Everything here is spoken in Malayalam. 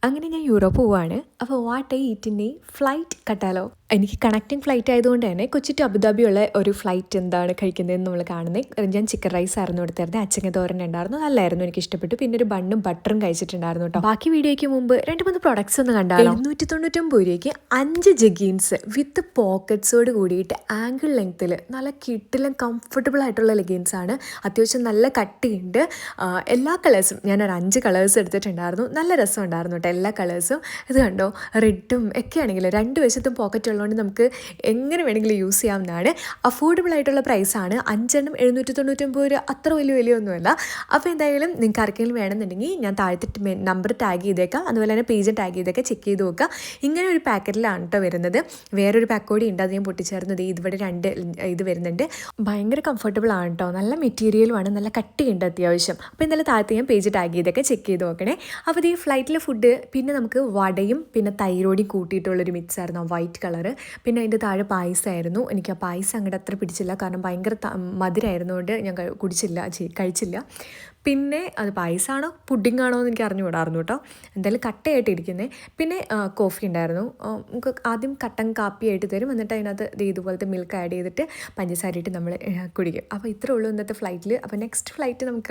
അങ്ങനെ ഞാൻ യൂറോപ്പ് പോവാണ്. അപ്പോൾ വാട്ട് ഈറ്റിൻ്റെ ഫ്ലൈറ്റ് കട്ടാലോ. എനിക്ക് കണക്റ്റിംഗ് ഫ്ലൈറ്റ് ആയതുകൊണ്ട് തന്നെ കൊച്ചി ടു അബുദാബിയുള്ള ഒരു ഫ്ലൈറ്റ് എന്താണ് കഴിക്കുന്നതെന്ന് നമ്മൾ കാണുന്നത്. ഞാൻ ചിക്കൻ റൈസ് ആയിരുന്നു എടുത്തിരുന്നത്, അച്ചങ്ങ തോരൻ ഉണ്ടായിരുന്നു, നല്ലായിരുന്നു, എനിക്ക് ഇഷ്ടപ്പെട്ടു. പിന്നെ ഒരു ബണ്ണും ബട്ടറും കഴിച്ചിട്ടുണ്ടായിരുന്നു കേട്ടോ. ബാക്കി വീഡിയോയ്ക്ക് മുമ്പ് 2-3 പ്രൊഡക്ട്സ് ഒന്ന് കണ്ടാലോ. 799 രൂപയ്ക്ക് 5 ജഗീൻസ് വിത്ത് പോക്കറ്റ്സോട് കൂടിയിട്ട് ആംഗിൾ ലെങ്ത്തിൽ നല്ല കിട്ടിലും കംഫർട്ടബിൾ ആയിട്ടുള്ള ലെഗിൻസ് ആണ്. അത്യാവശ്യം നല്ല കട്ടിയുണ്ട്. എല്ലാ കളേഴ്സും ഞാനൊരു 5 കളേഴ്സ് എടുത്തിട്ടുണ്ടായിരുന്നു. നല്ല രസം ഉണ്ടായിരുന്നു കേട്ടോ എല്ലാ കളേഴ്സും. ഇത് കണ്ടോ, റെഡും ഒക്കെ ആണെങ്കിൽ 2 വശത്തും പോക്കറ്റ് ഉള്ളതുകൊണ്ട് നമുക്ക് എങ്ങനെ വേണമെങ്കിലും യൂസ് ചെയ്യാവുന്നതാണ്. അഫോർഡബിൾ ആയിട്ടുള്ള പ്രൈസാണ്. 5 എണ്ണം 799 രൂപ, അത്ര വലിയൊന്നുമല്ല. അപ്പോൾ എന്തായാലും നിങ്ങൾക്ക് ആർക്കെങ്കിലും വേണമെന്നുണ്ടെങ്കിൽ ഞാൻ താഴത്തെ നമ്പർ ടാഗ് ചെയ്തേക്കാം, അതുപോലെ തന്നെ പേജ് ടാഗ് ചെയ്തേക്കാം, ചെക്ക് ചെയ്ത് നോക്കുക. ഇങ്ങനെ ഒരു പാക്കറ്റിലാണ് കേട്ടോ വരുന്നത്. വേറൊരു പാക്ക് കൂടി ഉണ്ട്, അത് ഞാൻ പൊട്ടിച്ചേർന്നത്. ഇവിടെ 2 ഇത് വരുന്നുണ്ട്. ഭയങ്കര കംഫർട്ടബിൾ ആണ് കേട്ടോ, നല്ല മെറ്റീരിയലുമാണ്, നല്ല കട്ടിയുണ്ട് അത്യാവശ്യം. അപ്പോൾ എന്തായാലും താഴത്തെ ഞാൻ പേജ് ടാഗ് ചെയ്തൊക്കെ ചെക്ക് ചെയ്ത് നോക്കണേ. അപ്പോൾ ഈ ഫ്ലൈറ്റിലെ ഫുഡ് പിന്നെ നമുക്ക് വടയും പിന്നെ തൈരോടിയും കൂട്ടിയിട്ടുള്ളൊരു മിക്സ് ആയിരുന്നു, വൈറ്റ് കളറ്. പിന്നെ അതിൻ്റെ താഴെ പായസമായിരുന്നു. എനിക്ക് ആ പായസം അങ്ങോട്ട് അത്ര പിടിച്ചില്ല, കാരണം ഭയങ്കര മധുരമായിരുന്നുകൊണ്ട് ഞാൻ കഴിച്ചില്ല. പിന്നെ അത് പായസമാണോ പുഡിങ്ങാണോ എന്ന് എനിക്ക് അറിഞ്ഞുകൂടായിരുന്നു കേട്ടോ. എന്തായാലും കട്ടയായിട്ട് ഇരിക്കുന്നത്. പിന്നെ കോഫി ഉണ്ടായിരുന്നു. നമുക്ക് ആദ്യം കട്ടൻ കാപ്പിയായിട്ട് തരും, എന്നിട്ട് അതിനകത്ത് ഇതുപോലത്തെ മിൽക്ക് ആഡ് ചെയ്തിട്ട് പഞ്ചസാരയിട്ട് നമ്മൾ കുടിക്കും. അപ്പോൾ ഇത്രേ ഉള്ളൂ ഇന്നത്തെ ഫ്ലൈറ്റിൽ. അപ്പോൾ നെക്സ്റ്റ് ഫ്ലൈറ്റ് നമുക്ക്